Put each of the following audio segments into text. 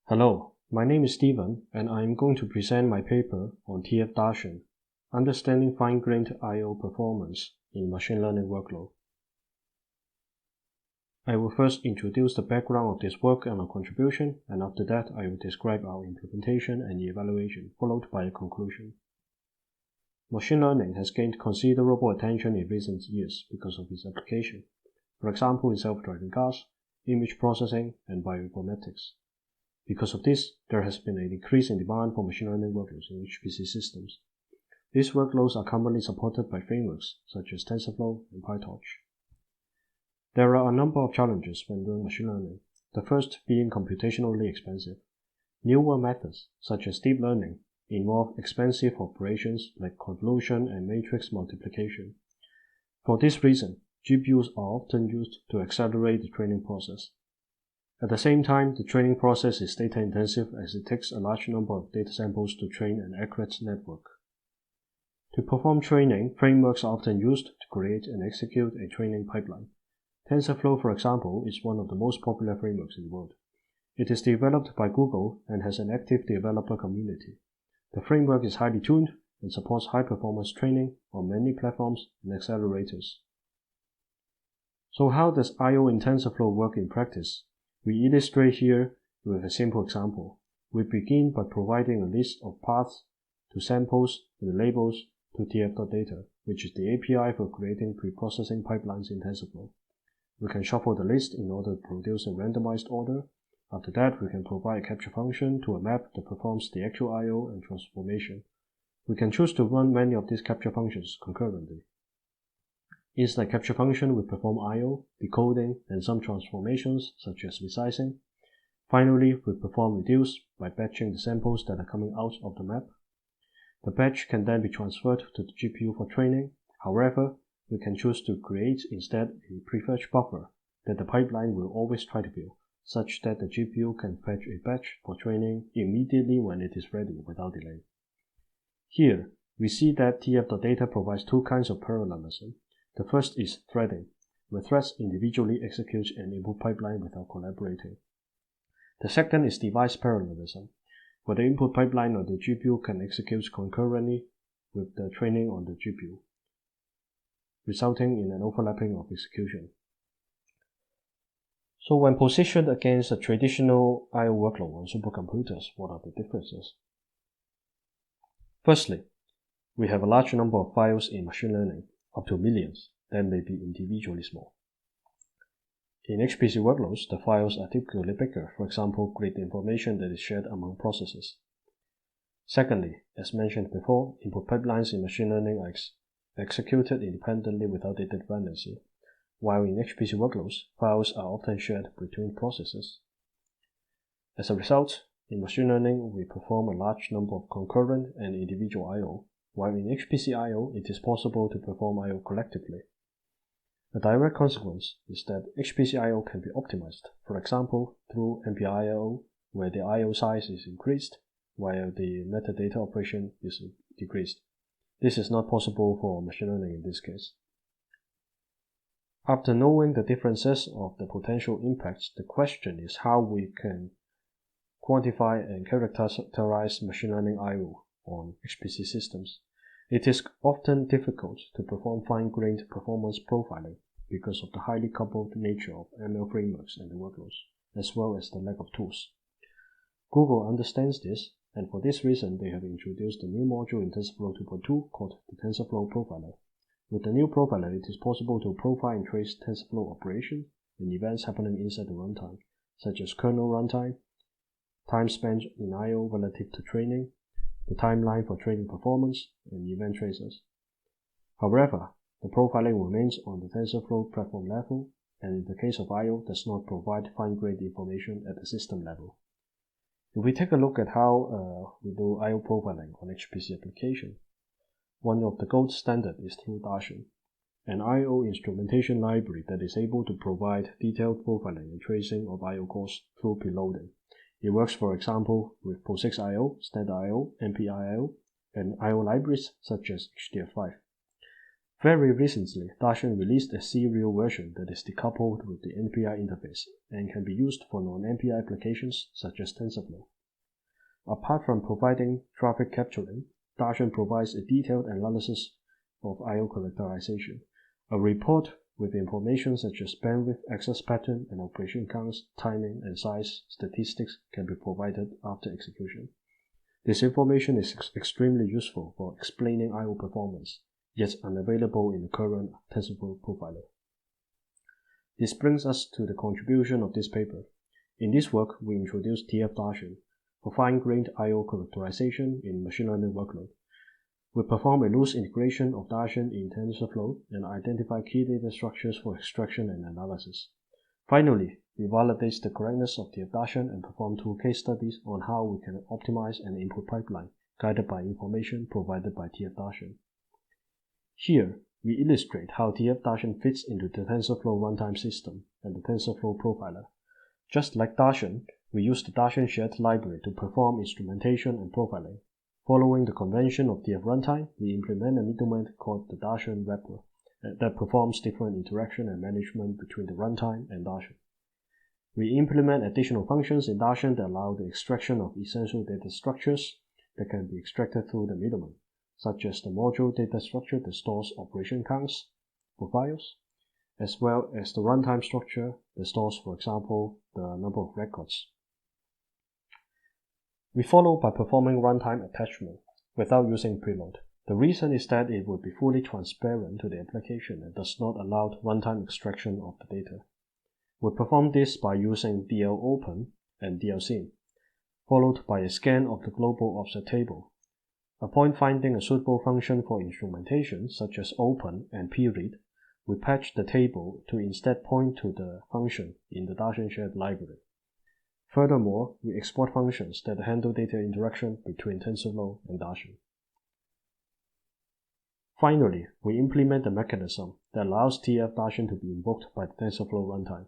Hello, my name is Stephen, and I am going to present my paper on tf-Darshan, Understanding Fine-Grained I/O Performance in Machine Learning Workload. I will first introduce the background of this work and our contribution, and after that I will describe our implementation and evaluation, followed by a conclusion. Machine learning has gained considerable attention in recent years because of its application, for example in self-driving cars, image processing, and bioinformatics. Because of this, there has been an increase in demand for machine learning workloads in HPC systems. These workloads are commonly supported by frameworks such as TensorFlow and PyTorch. There are a number of challenges when doing machine learning, the first being computationally expensive. Newer methods, such as deep learning, involve expensive operations like convolution and matrix multiplication. For this reason, GPUs are often used to accelerate the training process. At the same time, the training process is data-intensive as it takes a large number of data samples to train an accurate network. To perform training, frameworks are often used to create and execute a training pipeline. TensorFlow, for example, is one of the most popular frameworks in the world. It is developed by Google and has an active developer community. The framework is highly tuned and supports high-performance training on many platforms and accelerators. So how does I/O in TensorFlow work in practice? We illustrate here with a simple example. We begin by providing a list of paths to samples and labels to tf-Data, which is the API for creating preprocessing pipelines in TensorFlow. We can shuffle the list in order to produce a randomized order. After that, we can provide a capture function to a map that performs the actual I/O and transformation. We can choose to run many of these capture functions concurrently. Inside capture function, we perform I/O, decoding, and some transformations such as resizing. Finally, we perform reduce by batching the samples that are coming out of the map. The batch can then be transferred to the GPU for training. However, we can choose to create instead a prefetch buffer that the pipeline will always try to fill, such that the GPU can fetch a batch for training immediately when it is ready without delay. Here, we see that tf-Data provides two kinds of parallelism. The first is threading, where threads individually execute an input pipeline without collaborating. The second is device parallelism, where the input pipeline on the GPU can execute concurrently with the training on the GPU, resulting in an overlapping of execution. So when positioned against a traditional I/O workload on supercomputers, what are the differences? Firstly, we have a large number of files in machine learning, up to millions, that may be individually small. In HPC workloads, the files are typically bigger, for example, grid information that is shared among processes. Secondly, as mentioned before, input pipelines in machine learning are executed independently without data dependency, while in HPC workloads, files are often shared between processes. As a result, in machine learning, we perform a large number of concurrent and individual I/O, while in HPC I/O, it is possible to perform I/O collectively. A direct consequence is that HPC I/O can be optimized, for example, through MPI/I/O, where the I/O size is increased, while the metadata operation is decreased. This is not possible for machine learning in this case. After knowing the differences of the potential impacts, the question is how we can quantify and characterize machine learning I/O on HPC systems. It is often difficult to perform fine-grained performance profiling because of the highly coupled nature of ML frameworks and the workloads, as well as the lack of tools. Google understands this, and for this reason they have introduced a new module in TensorFlow 2.2 called the TensorFlow Profiler. With the new profiler, it is possible to profile and trace TensorFlow operations and events happening inside the runtime, such as kernel runtime, time spent in I/O relative to training, the timeline for training performance, and event tracers. However, the profiling remains on the TensorFlow platform level, and in the case of I/O, does not provide fine-grained information at the system level. If we take a look at how we do I/O profiling on HPC application, one of the gold standard is through Darshan, an I/O instrumentation library that is able to provide detailed profiling and tracing of I/O cores through preloading. It works, for example, with POSIX I/O, Standard I/O, MPI/I/O, and I/O libraries such as HDF5. Very recently, Darshan released a serial version that is decoupled with the NPI interface and can be used for non-NPI applications such as TensorFlow. Apart from providing traffic capturing, Darshan provides a detailed analysis of I/O characterization. A report with information such as bandwidth, access pattern, and operation counts, timing, and size statistics can be provided after execution. This information is extremely useful for explaining I/O performance, yet unavailable in the current TensorFlow Profiler. This brings us to the contribution of this paper. In this work, we introduced tf-Darshan for fine-grained I/O characterization in machine learning workload. We perform a loose integration of Darshan in TensorFlow and identify key data structures for extraction and analysis. Finally, we validate the correctness of tf-Darshan and perform 2 case studies on how we can optimize an input pipeline guided by information provided by tf-Darshan. Here, we illustrate how tf-Darshan fits into the TensorFlow runtime system and the TensorFlow Profiler. Just like Darshan, we use the Darshan shared library to perform instrumentation and profiling. Following the convention of tf runtime, we implement a middleman called the Darshan wrapper that performs different interaction and management between the runtime and Darshan. We implement additional functions in Darshan that allow the extraction of essential data structures that can be extracted through the middleman, such as the module data structure that stores operation counts for files, as well as the runtime structure that stores, for example, the number of records. We follow by performing runtime attachment without using preload. The reason is that it would be fully transparent to the application and does not allow runtime extraction of the data. We perform this by using dlopen and dlsym, followed by a scan of the global offset table. Upon finding a suitable function for instrumentation, such as open and preread, we patch the table to instead point to the function in the Darshan shared library. Furthermore, we export functions that handle data interaction between TensorFlow and Darshan. Finally, we implement a mechanism that allows tf-Darshan to be invoked by the TensorFlow runtime.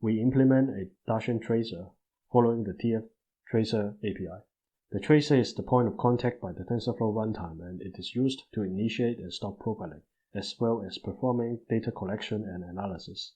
We implement a Darshan tracer following the tf-Tracer API. The tracer is the point of contact by the TensorFlow runtime, and it is used to initiate and stop profiling, as well as performing data collection and analysis.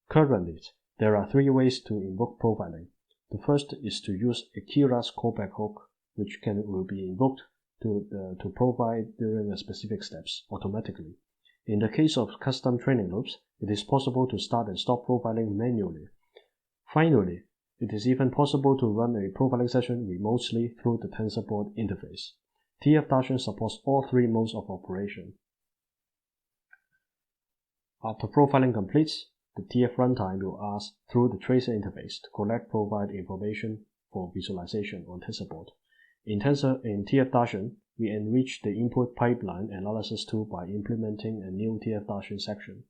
Currently, there are 3 ways to invoke profiling. The first is to use a Keras callback hook, which will be invoked to profile during the specific steps automatically. In the case of custom training loops, it is possible to start and stop profiling manually. Finally, it is even possible to run a profiling session remotely through the TensorBoard interface. tf-Darshan supports all 3 modes of operation. After profiling completes, the tf runtime will ask through the tracer interface to collect provide information for visualization on TensorBoard. In tf-Darshan, we enrich the input pipeline analysis tool by implementing a new tf-Darshan section.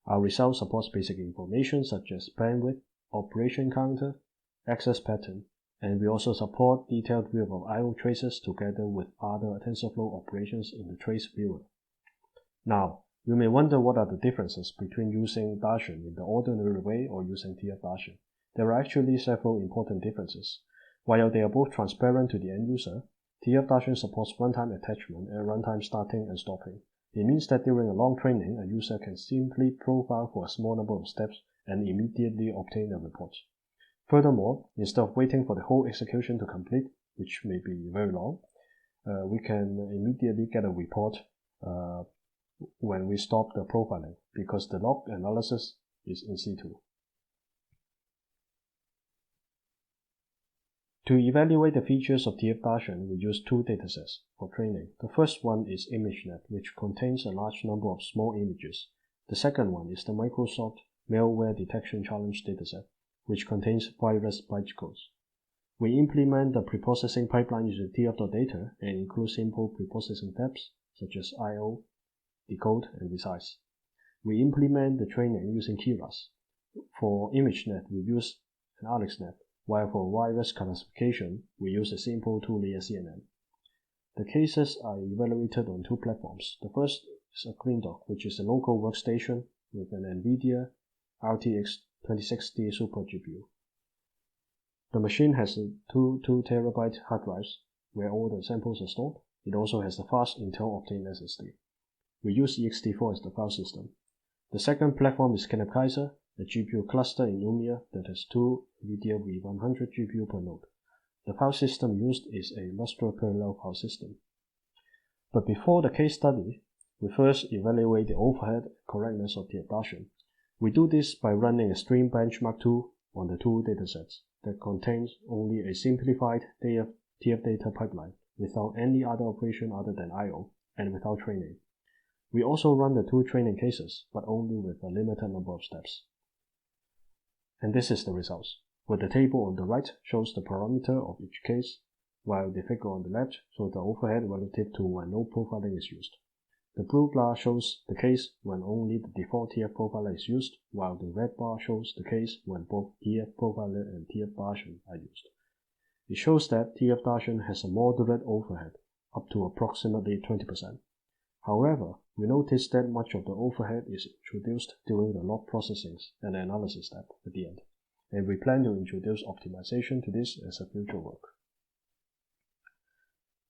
Our result supports basic information such as bandwidth, operation counter, access pattern, and we also support detailed view of I/O traces together with other TensorFlow operations in the trace viewer. Now, you may wonder what are the differences between using Darshan in the ordinary way or using tf-Darshan. There are actually several important differences. While they are both transparent to the end user, tf-Darshan supports runtime attachment and runtime starting and stopping. It means that during a long training, a user can simply profile for a small number of steps and immediately obtain a report. Furthermore, instead of waiting for the whole execution to complete, which may be very long, we can immediately get a report when we stop the profiling, because the log analysis is in situ. To evaluate the features of tf-Darshan, we use 2 datasets for training. The first one is ImageNet, which contains a large number of small images. The second one is the Microsoft Malware Detection Challenge dataset, which contains virus bytecodes. We implement the preprocessing pipeline using tf.data and include simple preprocessing steps such as I/O, decode, and resize. We implement the training using Keras. For ImageNet, we use an AlexNet, while for virus classification, we use a simple 2-layer CNN. The cases are evaluated on 2 platforms. The first is a CleanDoc, which is a local workstation with an NVIDIA RTX 2060 Super GPU. The machine has 2 TB hard drives where all the samples are stored. It also has a fast Intel Optane SSD. we use ext4 as the file system. The second platform is Kaiser, a GPU cluster in Lumia that has 2 NVIDIA V100 GPU per node. The file system used is a Lustre parallel file system. But before the case study, we first evaluate the overhead and correctness of tf-Darshan. We do this by running a stream benchmark 2 on the two datasets that contains only a simplified TF data pipeline without any other operation other than I/O and without training. We also run the two training cases, but only with a limited number of steps. And this is the results, where the table on the right shows the parameter of each case, while the figure on the left shows the overhead relative to when no profiling is used. The blue bar shows the case when only the default TF profiler is used, while the red bar shows the case when both TF profiler and tf-Darshan are used. It shows that tf-Darshan has a moderate overhead, up to approximately 20%. However, we notice that much of the overhead is introduced during the log processing and analysis step at the end, and we plan to introduce optimization to this as a future work.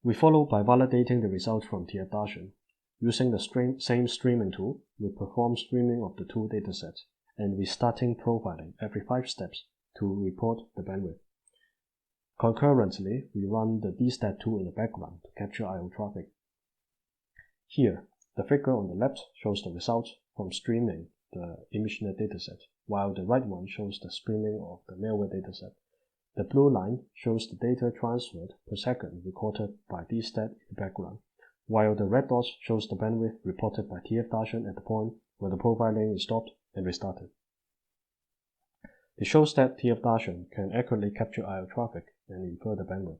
We follow by validating the results from tf-Darshan. Using the same streaming tool, we perform streaming of the two datasets, and restarting profiling every 5 steps to report the bandwidth. Concurrently, we run the dstat tool in the background to capture I/O traffic. Here, the figure on the left shows the results from streaming the ImageNet dataset, while the right one shows the streaming of the Malware dataset. The blue line shows the data transferred per second recorded by dstat in the background, while the red dot shows the bandwidth reported by tf-Darshan at the point where the profiling is stopped and restarted. It shows that tf-Darshan can accurately capture I/O traffic and infer the bandwidth.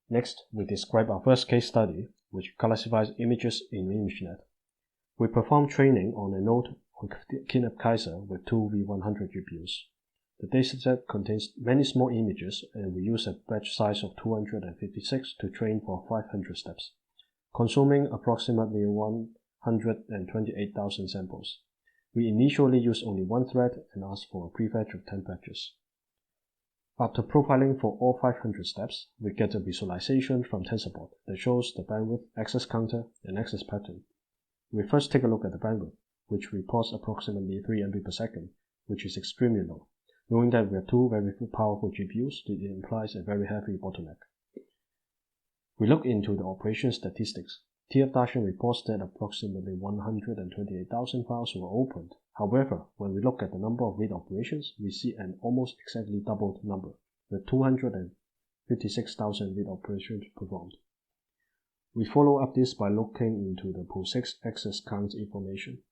Next, we describe our first case study, which classifies images in ImageNet. We perform training on a node on Kaiser with 2 V100 GPUs. The dataset contains many small images, and we use a batch size of 256 to train for 500 steps, consuming approximately 128,000 samples. We initially use only one thread and ask for a prefetch of 10 batches. After profiling for all 500 steps, we get a visualization from TensorBoard that shows the bandwidth, access counter, and access pattern. We first take a look at the bandwidth, which reports approximately 3 MB per second, which is extremely low. Knowing that we have two very powerful GPUs, it implies a very heavy bottleneck. We look into the operation statistics. tf-Darshan reports that approximately 128,000 files were opened. However, when we look at the number of read operations, we see an almost exactly doubled number, with 256,000 read operations performed. We follow up this by looking into the POSIX access count information.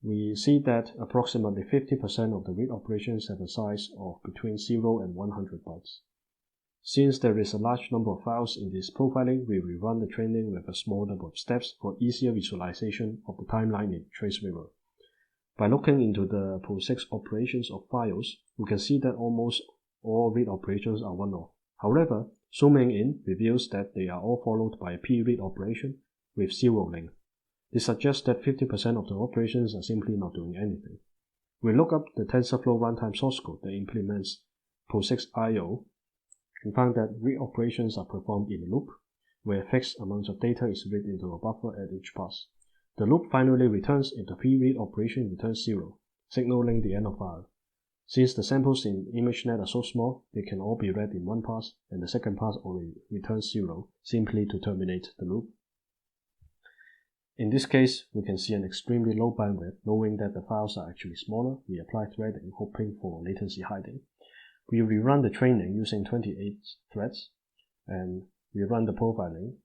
We see that approximately 50% of the read operations have a size of between 0 and 100 bytes. Since there is a large number of files in this profiling, we rerun the training with a small number of steps for easier visualization of the timeline in trace mirror. By looking into the POSIX operations of files, we can see that almost all read operations are one-off. However, zooming in reveals that they are all followed by a p-read operation with 0 length. This suggests that 50% of the operations are simply not doing anything. We look up the TensorFlow runtime source code that implements POSIX I/O and found that read operations are performed in a loop, where a fixed amount of data is read into a buffer at each pass. The loop finally returns if the pre-read operation returns 0, signaling the end of file. Since the samples in ImageNet are so small, they can all be read in one pass, and the second pass only returns 0, simply to terminate the loop. In this case, we can see an extremely low bandwidth. Knowing that the files are actually smaller, we apply threading, hoping for latency hiding. We rerun the training using 28 threads, and we run the profiling,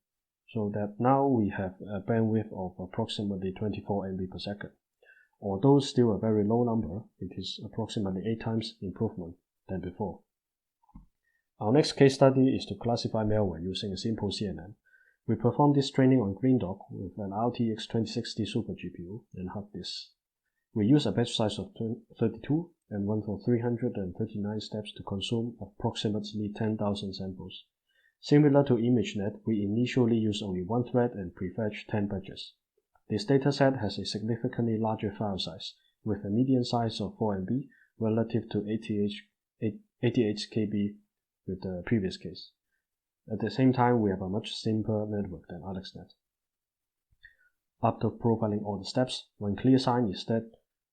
so that now we have a bandwidth of approximately 24 MB per second. Although still a very low number, it is approximately 8 times improvement than before. Our next case study is to classify malware using a simple CNN. We perform this training on Green Dog with an RTX 2060 Super GPU and hard disk. We use a batch size of 32 and run for 339 steps to consume approximately 10,000 samples. Similar to ImageNet, we initially use only one thread and prefetch 10 batches. This dataset has a significantly larger file size, with a median size of 4 MB relative to 88 KB with the previous case. At the same time, we have a much simpler network than ImageNet. After profiling all the steps, one clear sign is that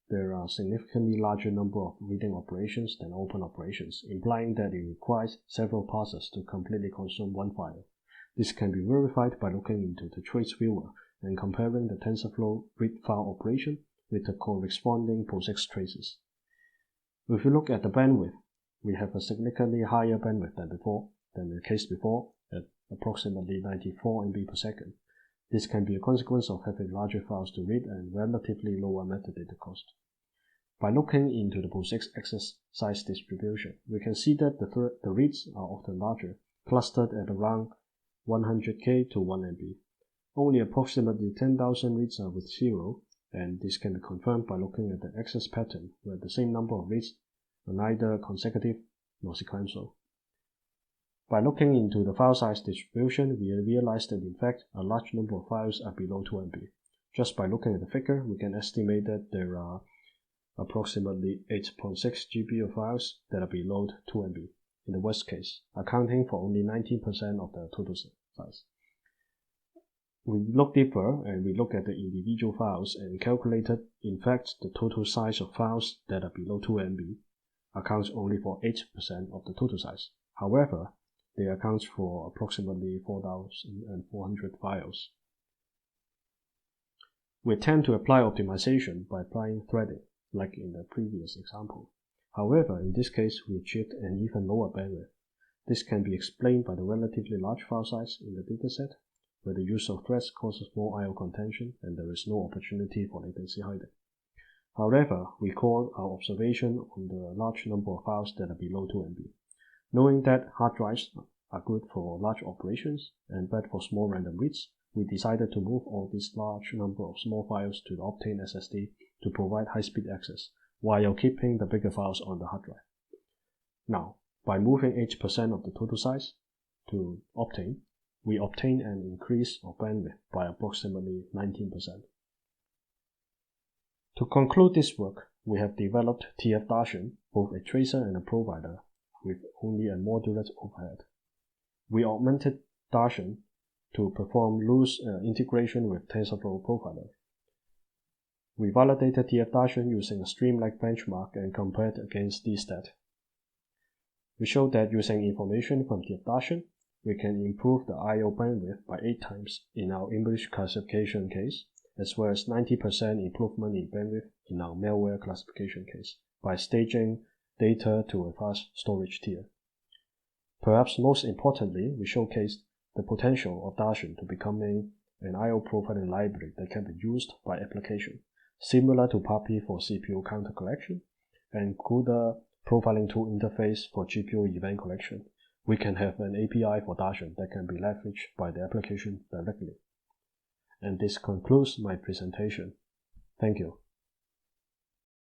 there are significantly larger number of reading operations than open operations, implying that it requires several parsers to completely consume one file. This can be verified by looking into the trace viewer and comparing the TensorFlow read file operation with the corresponding POSIX traces. If we look at the bandwidth, we have a significantly higher bandwidth than the case before, at approximately 94 MB per second. This can be a consequence of having larger files to read and relatively lower metadata cost. By looking into the POSIX access size distribution, we can see that the reads are often larger, clustered at around 100K to 1 MB. Only approximately 10,000 reads are with 0, and this can be confirmed by looking at the access pattern, where the same number of reads are neither consecutive nor sequential. By looking into the file size distribution, we realize that in fact a large number of files are below 2 MB. Just by looking at the figure, we can estimate that there are approximately 8.6 GB of files that are below 2 MB in the worst case, accounting for only 19% of the total size. We look deeper and we look at the individual files and calculated, in fact, the total size of files that are below 2 MB accounts only for 8% of the total size. However, they account for approximately 4,400 files. We tend to apply optimization by applying threading, like in the previous example. However, in this case, we achieved an even lower bandwidth. This can be explained by the relatively large file size in the dataset, where the use of threads causes more I/O contention and there is no opportunity for latency hiding. However, we call our observation on the large number of files that are below 2 MB. Knowing that hard drives are good for large operations and bad for small random reads, we decided to move all this large number of small files to the Optane SSD to provide high-speed access, while keeping the bigger files on the hard drive. Now, by moving 8% of the total size to Optane, we obtain an increase of bandwidth by approximately 19%. To conclude this work, we have developed tf-Darshan, both a tracer and a provider, with only a moderate overhead. We augmented Darshan to perform loose integration with TensorFlow Profiler. We validated tf-Darshan using a stream-like benchmark and compared against dstat. We showed that using information from tf-Darshan, we can improve the I/O bandwidth by 8 times in our image classification case, as well as 90% improvement in bandwidth in our malware classification case by staging data to a fast storage tier. Perhaps most importantly, we showcased the potential of Darshan to becoming an I/O profiling library that can be used by application, similar to PAPI for CPU counter collection and CUDA profiling tool interface for GPU event collection. We can have an API for Darshan that can be leveraged by the application directly. And this concludes my presentation. Thank you.